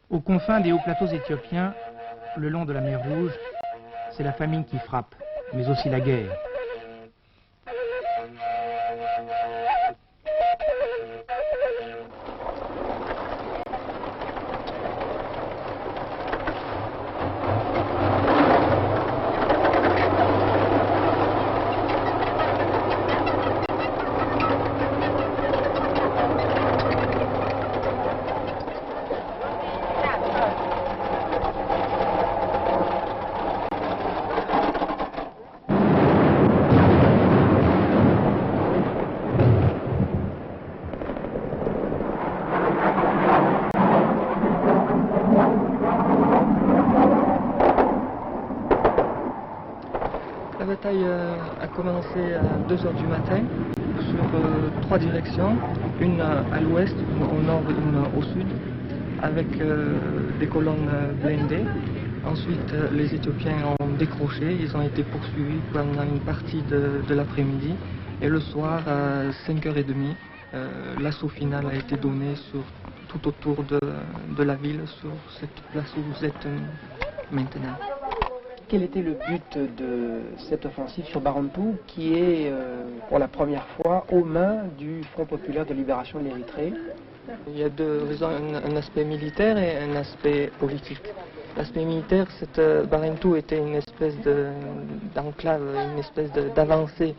Aux confins des hauts plateaux éthiopiens, le long de la mer Rouge, c'est la famine qui frappe, mais aussi la guerre. La bataille a commencé à 2 h du matin sur 3 directions, une à l'ouest, une au nord et une au sud, avec des colonnes blindées. Ensuite, les Éthiopiens ont décroché, ils ont été poursuivis pendant une partie de l'après-midi. Et le soir, à 5 h 30, l'assaut final a été donné tout autour de la ville, sur cette place où vous êtes maintenant. Quel était le but de cette offensive sur Barentou qui est pour la première fois aux mains du Front populaire de libération de l'Érythrée? Il y a deux raisons, un aspect militaire et un aspect politique. L'aspect militaire, Barentou était une espèce d'enclave, une espèce d'avancée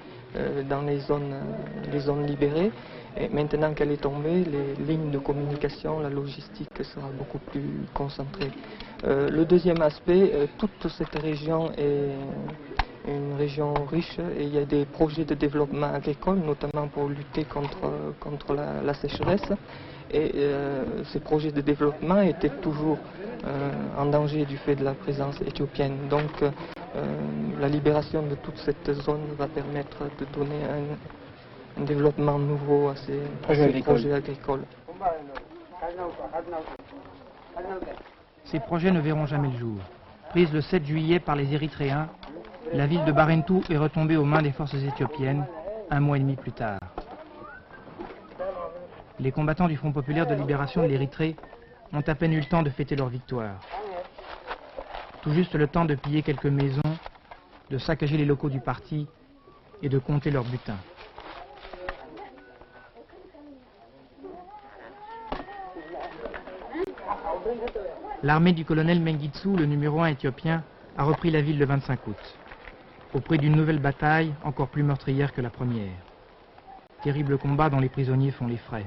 dans les zones libérées. Et maintenant qu'elle est tombée, les lignes de communication, la logistique sera beaucoup plus concentrée. Le deuxième aspect, toute cette région est une région riche et il y a des projets de développement agricole, notamment pour lutter contre la sécheresse. Et ces projets de développement étaient toujours en danger du fait de la présence éthiopienne. Donc la libération de toute cette zone va permettre de donner un développement nouveau à ces projets agricoles. Ces projets ne verront jamais le jour. Prise le 7 juillet par les Érythréens, la ville de Barentou est retombée aux mains des forces éthiopiennes un mois et demi plus tard. Les combattants du Front populaire de libération de l'Érythrée ont à peine eu le temps de fêter leur victoire. Tout juste le temps de piller quelques maisons, de saccager les locaux du parti et de compter leur butin. L'armée du colonel Mengistu, le numéro 1 éthiopien, a repris la ville le 25 août, au prix d'une nouvelle bataille encore plus meurtrière que la première. Terrible combat dont les prisonniers font les frais.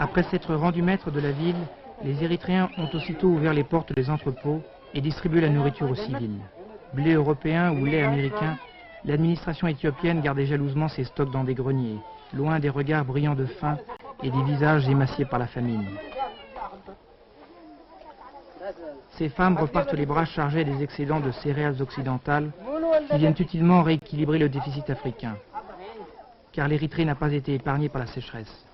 Après s'être rendus maîtres de la ville, les Érythréens ont aussitôt ouvert les portes des entrepôts et distribué la nourriture aux civils. Blé européen ou lait américain, l'administration éthiopienne gardait jalousement ses stocks dans des greniers, loin des regards brillants de faim et des visages émaciés par la famine. Ces femmes repartent les bras chargés des excédents de céréales occidentales qui viennent utilement rééquilibrer le déficit africain, car l'Érythrée n'a pas été épargnée par la sécheresse.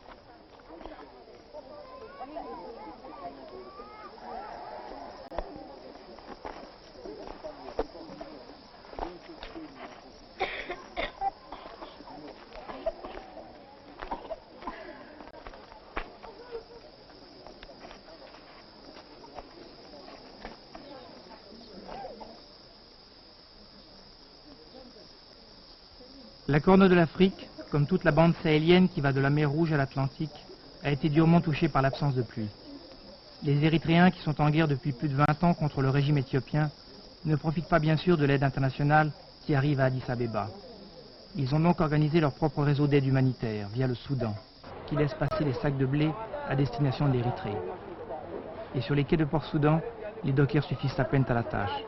La Corne de l'Afrique, comme toute la bande sahélienne qui va de la mer Rouge à l'Atlantique, a été durement touchée par l'absence de pluie. Les Érythréens, qui sont en guerre depuis plus de 20 ans contre le régime éthiopien, ne profitent pas bien sûr de l'aide internationale qui arrive à Addis Abeba. Ils ont donc organisé leur propre réseau d'aide humanitaire via le Soudan, qui laisse passer les sacs de blé à destination de l'Érythrée. Et sur les quais de Port-Soudan, les dockers suffisent à peine à la tâche.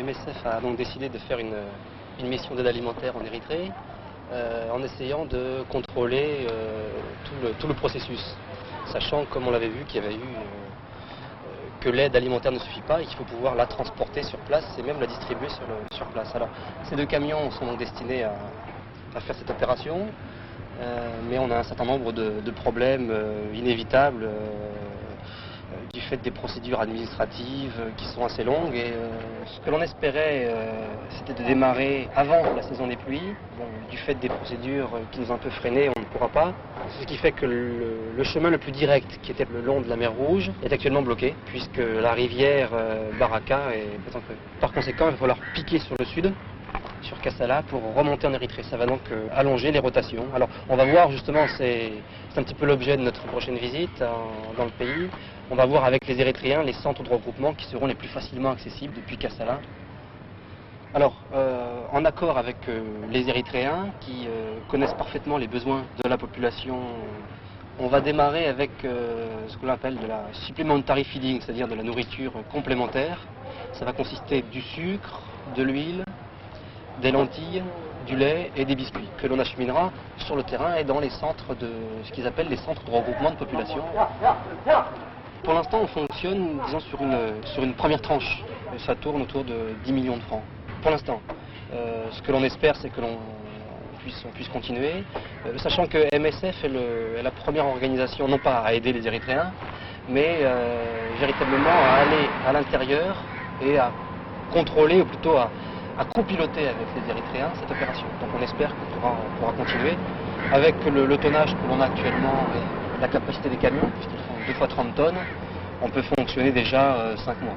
MSF a donc décidé de faire une mission d'aide alimentaire en Érythrée en essayant de contrôler tout le processus, sachant, comme on l'avait vu, qu'il y avait eu que l'aide alimentaire ne suffit pas et qu'il faut pouvoir la transporter sur place et même la distribuer sur place. Alors, ces 2 camions sont donc destinés à faire cette opération, mais on a un certain nombre de problèmes inévitables du fait des procédures administratives qui sont assez longues. Et ce que l'on espérait, c'était de démarrer avant la saison des pluies. Bon, du fait des procédures qui nous ont un peu freinés, on ne pourra pas. Ce qui fait que le chemin le plus direct, qui était le long de la mer Rouge, est actuellement bloqué, puisque la rivière Baraka est présentée. Par conséquent, il va falloir piquer sur le sud, sur Kassala, pour remonter en Érythrée. Ça va donc allonger les rotations. Alors, on va voir justement, c'est un petit peu l'objet de notre prochaine visite dans le pays. On va voir avec les Érythréens les centres de regroupement qui seront les plus facilement accessibles depuis Kassala. Alors, en accord avec les Érythréens qui connaissent parfaitement les besoins de la population, on va démarrer avec ce que l'on appelle de la supplementary feeding, c'est-à-dire de la nourriture complémentaire. Ça va consister du sucre, de l'huile, des lentilles, du lait et des biscuits que l'on acheminera sur le terrain et dans les centres de ce qu'ils appellent les centres de regroupement de population. Pour l'instant, on fonctionne, disons, sur une première tranche. Et ça tourne autour de 10 millions de francs. Pour l'instant. Ce que l'on espère, c'est que l'on puisse continuer, sachant que MSF est la première organisation, non pas à aider les Érythréens, mais véritablement à aller à l'intérieur et à contrôler, ou plutôt à copiloter avec les Érythréens cette opération. Donc on espère qu'on pourra continuer avec le tonnage que l'on a actuellement et la capacité des camions, puisqu'ils font 2 fois 30 tonnes, on peut fonctionner déjà 5 mois.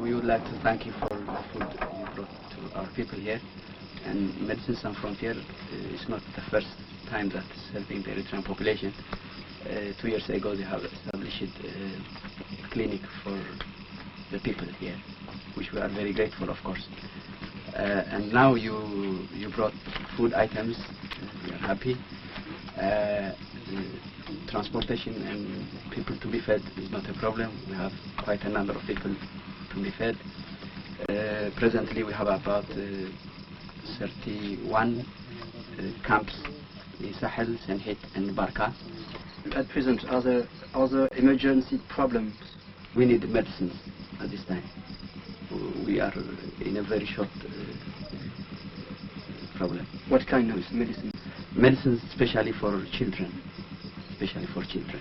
We would like to thank you for the food you brought to our people here. And Medicine Sans Frontières is not the first time that is helping the Eritrean population. 2 years ago they have established a clinic for the people here, which we are very grateful, of course. And now you brought food items, we are happy. Transportation and people to be fed is not a problem. We have quite a number of people to be fed. Presently we have about 31 camps in Sahel, Senhit and Barka. At present, are there other emergency problems? We need medicines at this time. We are in a very short problem. What kind of medicine? Medicines especially for children. Especially for children.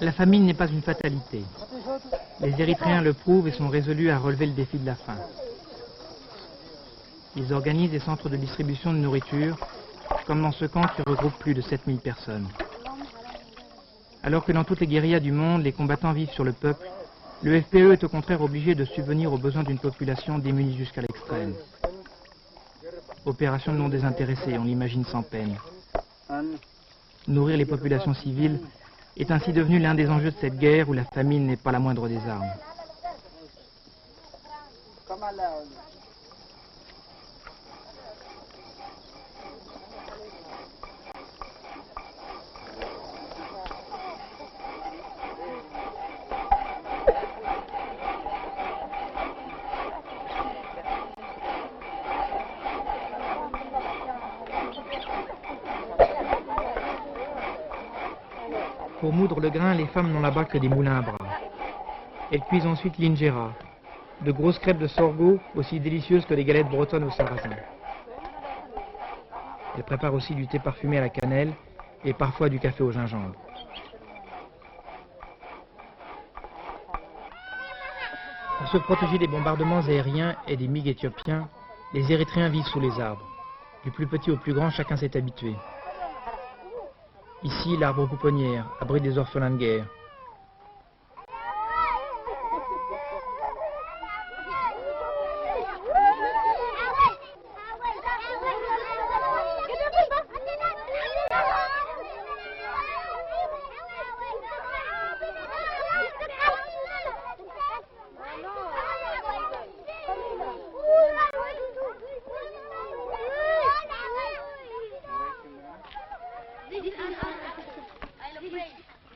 La famine n'est pas une fatalité. Les Érythréens le prouvent et sont résolus à relever le défi de la faim. Ils organisent des centres de distribution de nourriture, comme dans ce camp qui regroupe plus de 7000 personnes. Alors que dans toutes les guérillas du monde, les combattants vivent sur le peuple, le FPE est au contraire obligé de subvenir aux besoins d'une population démunie jusqu'à l'extrême. Opération non désintéressée, on l'imagine sans peine. Nourrir les populations civiles est ainsi devenu l'un des enjeux de cette guerre où la famine n'est pas la moindre des armes. Pour moudre le grain, les femmes n'ont là-bas que des moulins à bras. Elles cuisent ensuite l'injera, de grosses crêpes de sorgho aussi délicieuses que les galettes bretonnes au sarrasin. Elles préparent aussi du thé parfumé à la cannelle et parfois du café au gingembre. Pour se protéger des bombardements aériens et des MiG éthiopiens, les Érythréens vivent sous les arbres. Du plus petit au plus grand, chacun s'est habitué. Ici, l'arbre pouponnière, abri des orphelins de guerre.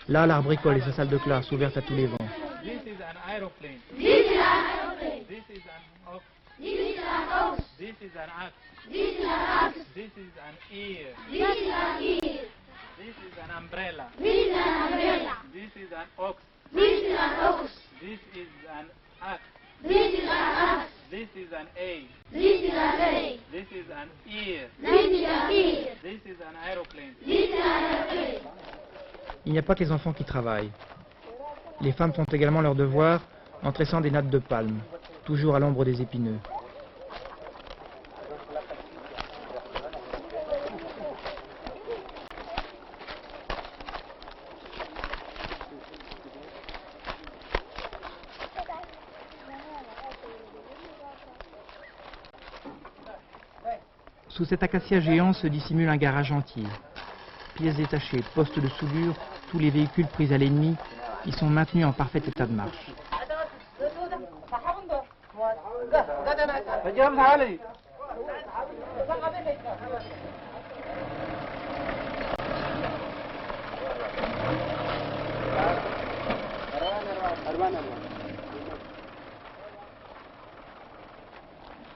Là, l'arbricole et sa salle de classe ouverte à tous les vents. This is an aeroplane. This is an aeroplane. This is an ox. This is an ox. This is an axe. This is an axe. This is an ear. This is an ear. This is an umbrella. This is an umbrella. This is an ox. This is an ox. This is an axe. This is an axe. This is an A. This is an A. This is an ear. This is an ear. This is an aeroplane. This is an aeroplane. Il n'y a pas que les enfants qui travaillent. Les femmes font également leur devoir en tressant des nattes de palme, toujours à l'ombre des épineux. Sous cet acacia géant se dissimule un garage entier. Pièces détachées, postes de soudure, tous les véhicules pris à l'ennemi, ils sont maintenus en parfait état de marche.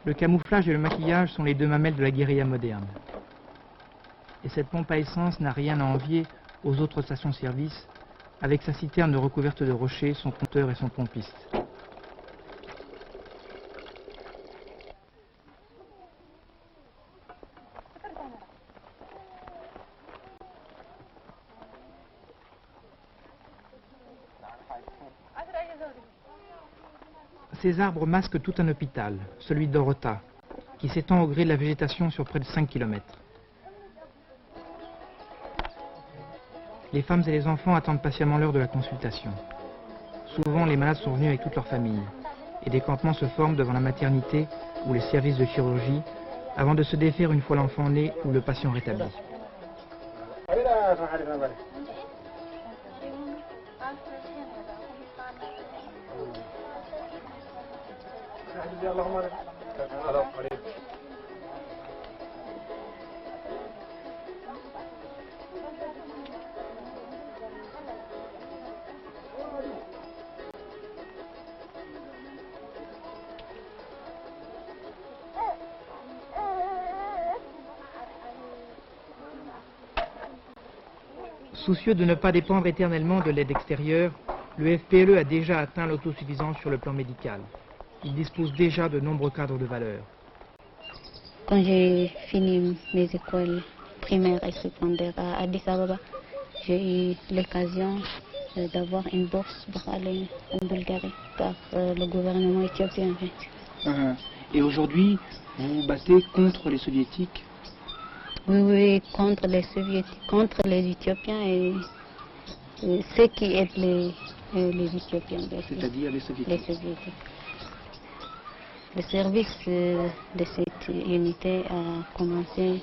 Le camouflage et le maquillage sont les deux mamelles de la guérilla moderne. Et cette pompe à essence n'a rien à envier aux autres stations-service, avec sa citerne recouverte de rochers, son compteur et son pompiste. Ces arbres masquent tout un hôpital, celui de Dorota, qui s'étend au gré de la végétation sur près de 5 km. Les femmes et les enfants attendent patiemment l'heure de la consultation. Souvent, les malades sont venus avec toute leur famille, et des campements se forment devant la maternité ou les services de chirurgie, avant de se défaire une fois l'enfant né ou le patient rétabli. Soucieux de ne pas dépendre éternellement de l'aide extérieure, le FPLE a déjà atteint l'autosuffisance sur le plan médical. Il dispose déjà de nombreux cadres de valeur. Quand j'ai fini mes écoles primaires et secondaires à Addis Ababa, j'ai eu l'occasion d'avoir une bourse pour aller en Bulgarie par le gouvernement éthiopien. En fait. Et aujourd'hui, vous vous battez contre les soviétiques? Oui, contre les soviétiques, contre les Éthiopiens et ceux qui aident les Éthiopiens. C'est-à-dire les soviétiques? Les soviétiques. Le service de cette unité a commencé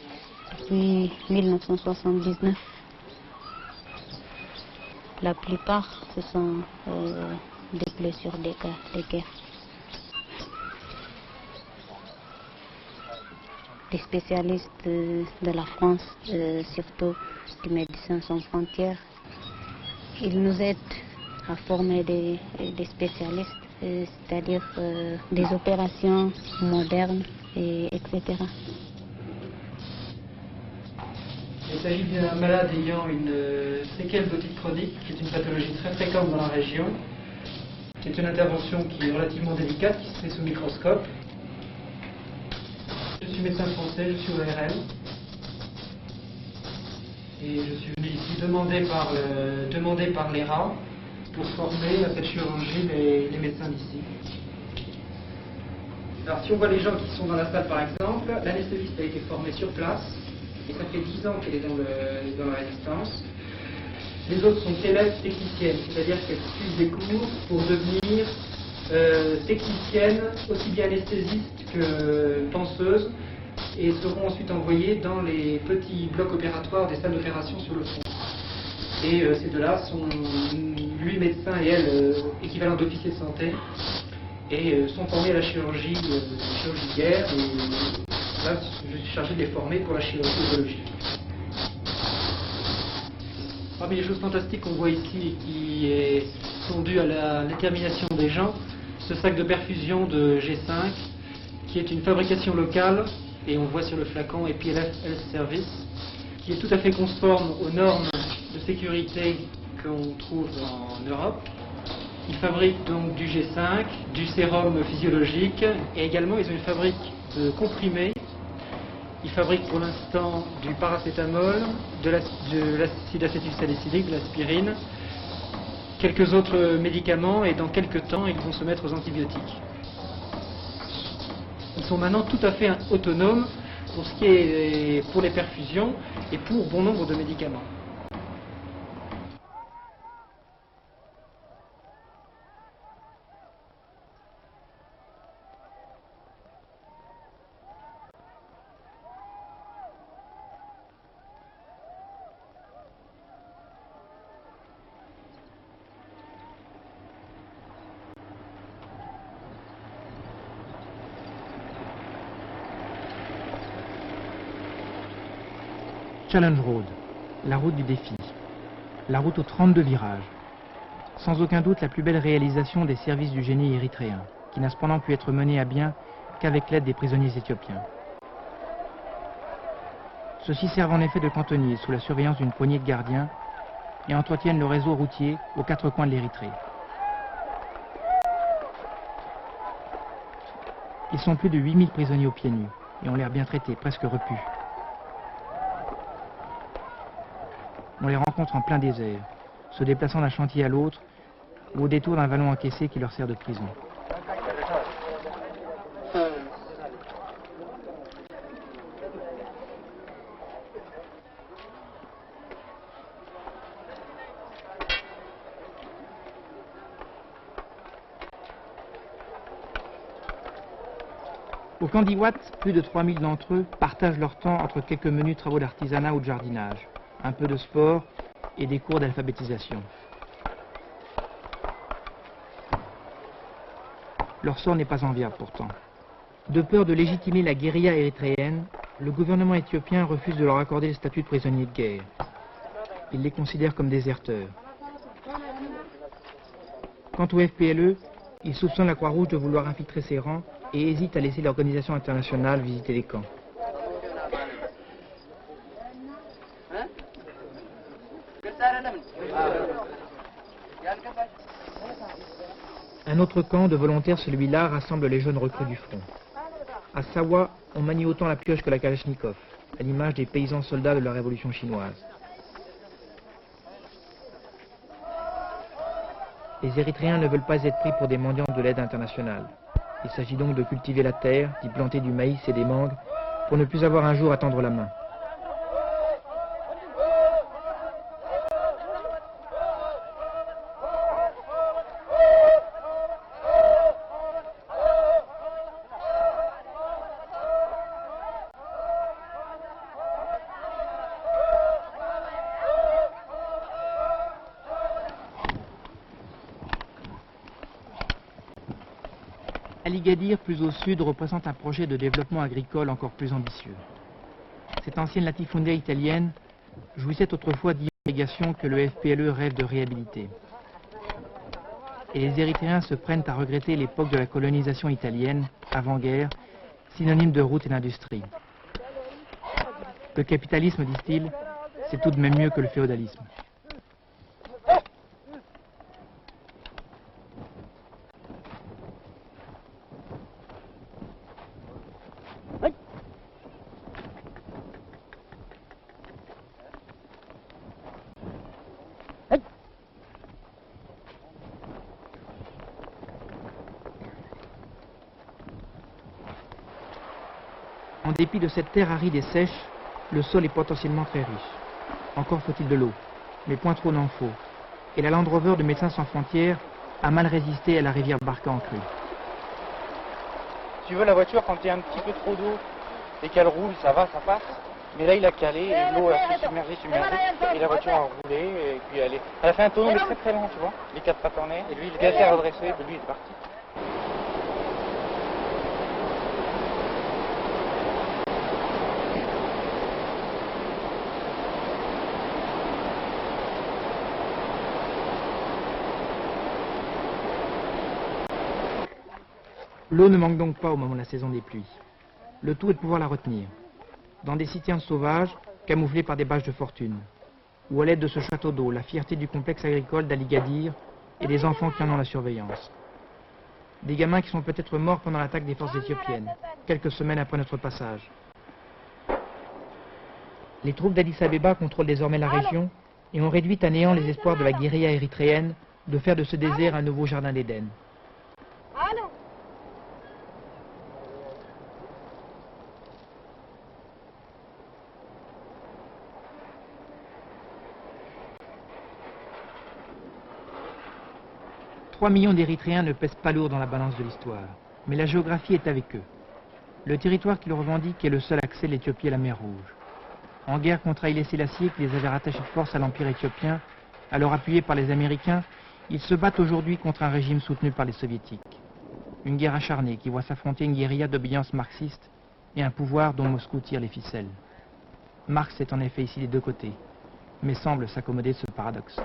depuis 1979. La plupart, ce sont des blessures de guerre. Les spécialistes de la France, surtout les Médecins Sans Frontières, ils nous aident à former des spécialistes, c'est-à-dire des opérations modernes, etc. s'agit d'un malade ayant une séquelle d'otite chronique, qui est une pathologie très fréquente dans la région. C'est une intervention qui est relativement délicate, qui se fait sous microscope. Je suis médecin français, je suis ORL. Et je suis venu ici demandé par l'ERA pour former à cette chirurgie les médecins d'ici. Alors si on voit les gens qui sont dans la salle par exemple, l'anesthésiste a été formé sur place et ça fait 10 ans qu'elle est dans la résistance. Les autres sont élèves techniciennes, c'est-à-dire qu'elles suivent des cours pour devenir techniciennes, aussi bien anesthésistes que penseuses, et seront ensuite envoyées dans les petits blocs opératoires des salles d'opération sur le front. Et ces deux-là sont, lui médecin et elle, équivalent d'officier de santé, et sont formés à la chirurgie de guerre, et là je suis chargé de les former pour la chirurgie urologique. Parmi les choses fantastiques qu'on voit ici et qui sont dues à la détermination des gens, ce sac de perfusion de G5, qui est une fabrication locale, et on voit sur le flacon EPLF Health Service, qui est tout à fait conforme aux normes de sécurité qu'on trouve en Europe. Ils fabriquent donc du G5, du sérum physiologique, et également ils ont une fabrique de comprimés. Ils fabriquent pour l'instant du paracétamol, de l'acide acétylsalicylique, de l'aspirine, quelques autres médicaments, et dans quelques temps ils vont se mettre aux antibiotiques. Ils sont maintenant tout à fait autonomes pour ce qui est pour les perfusions et pour bon nombre de médicaments. Challenge Road, la route du défi, la route aux 32 virages. Sans aucun doute la plus belle réalisation des services du génie érythréen, qui n'a cependant pu être menée à bien qu'avec l'aide des prisonniers éthiopiens. Ceux-ci servent en effet de cantonniers sous la surveillance d'une poignée de gardiens et entretiennent le réseau routier aux 4 coins de l'Érythrée. Ils sont plus de 8000 prisonniers aux pieds nus et ont l'air bien traités, presque repus. On les rencontre en plein désert, se déplaçant d'un chantier à l'autre ou au détour d'un vallon encaissé qui leur sert de prison. Au camp d'Iwat, plus de 3000 d'entre eux partagent leur temps entre quelques menus travaux d'artisanat ou de jardinage, un peu de sport et des cours d'alphabétisation. Leur sort n'est pas enviable pourtant. De peur de légitimer la guérilla érythréenne, le gouvernement éthiopien refuse de leur accorder le statut de prisonniers de guerre. Il les considère comme déserteurs. Quant au FPLE, il soupçonne la Croix-Rouge de vouloir infiltrer ses rangs et hésite à laisser l'organisation internationale visiter les camps. Un autre camp de volontaires, celui-là, rassemble les jeunes recrues du front. À Sawa, on manie autant la pioche que la kalachnikov, à l'image des paysans soldats de la révolution chinoise. Les Érythréens ne veulent pas être pris pour des mendiants de l'aide internationale. Il s'agit donc de cultiver la terre, d'y planter du maïs et des mangues, pour ne plus avoir un jour à tendre la main. Aligadir, plus au sud, représente un projet de développement agricole encore plus ambitieux. Cette ancienne latifundia italienne jouissait autrefois d'irrigation que le FPLE rêve de réhabiliter. Et les Érythréens se prennent à regretter l'époque de la colonisation italienne, avant-guerre, synonyme de route et d'industrie. Le capitalisme, disent-ils, c'est tout de même mieux que le féodalisme. En dépit de cette terre aride et sèche, le sol est potentiellement très riche. Encore faut-il de l'eau, mais point trop n'en faut. Et la Land Rover de Médecins Sans Frontières a mal résisté à la rivière Barca en crue. Si tu veux, la voiture, quand il y a un petit peu trop d'eau et qu'elle roule, ça va, ça passe. Mais là, il a calé et l'eau a fait submerger. Et la voiture a roulé et puis elle a fait un tonneau mais très très long, tu vois. Les quatre pattes en l'air. Et lui, il s'est redressé, et lui, il est parti. L'eau ne manque donc pas au moment de la saison des pluies. Le tout est de pouvoir la retenir. Dans des citernes sauvages, camouflées par des bâches de fortune. Ou à l'aide de ce château d'eau, la fierté du complexe agricole d'Aligadir et des enfants qui en ont la surveillance. Des gamins qui sont peut-être morts pendant l'attaque des forces éthiopiennes, quelques semaines après notre passage. Les troupes d'Addis Abeba contrôlent désormais la région et ont réduit à néant les espoirs de la guérilla érythréenne de faire de ce désert un nouveau jardin d'Éden. 3 millions d'Érythréens ne pèsent pas lourd dans la balance de l'histoire, mais la géographie est avec eux. Le territoire qu'ils revendiquent est le seul accès de l'Éthiopie à la mer Rouge. En guerre contre Haïlé Sélassié, qui les avait rattachés de force à l'Empire éthiopien, alors appuyé par les Américains, ils se battent aujourd'hui contre un régime soutenu par les Soviétiques. Une guerre acharnée qui voit s'affronter une guérilla d'obédience marxiste et un pouvoir dont Moscou tire les ficelles. Marx est en effet ici des deux côtés, mais semble s'accommoder de ce paradoxe.